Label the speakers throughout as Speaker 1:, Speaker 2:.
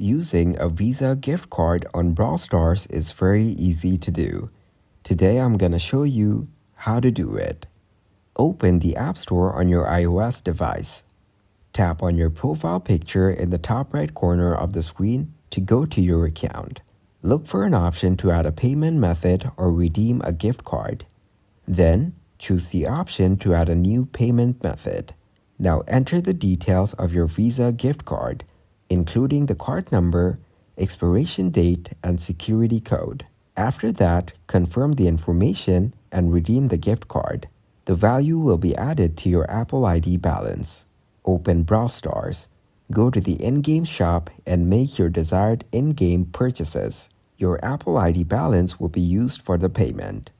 Speaker 1: Using a Visa gift card on Brawl Stars is very easy to do. Today I'm gonna show you how to do it. Open the App Store on your iOS device. Tap on your profile picture in the top right corner of the screen to go to your account. Look for an option to add a payment method or redeem a gift card. Then, choose the option to add a new payment method. Now enter the details of your Visa gift card, including the card number, expiration date, and security code. After that, confirm the information and redeem the gift card. The value will be added to your Apple ID balance. Open Brawl Stars. Go to the in-game shop and make your desired in-game purchases. Your Apple ID balance will be used for the payment.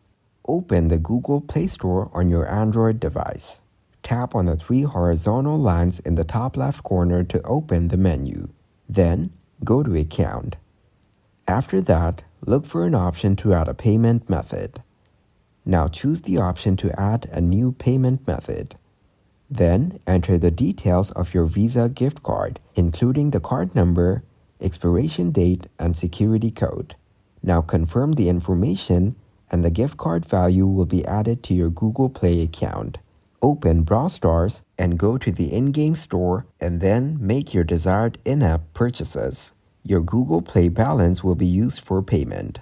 Speaker 1: Open the Google Play Store on your Android device. Tap on the three horizontal lines in the top left corner to open the menu. Then, go to Account. After that, look for an option to add a payment method. Now choose the option to add a new payment method. Then, enter the details of your Visa gift card, including the card number, expiration date, and security code. Now confirm the information and the gift card value will be added to your Google Play account. Open Brawl Stars and go to the in-game store and then make your desired in-app purchases. Your Google Play balance will be used for payment.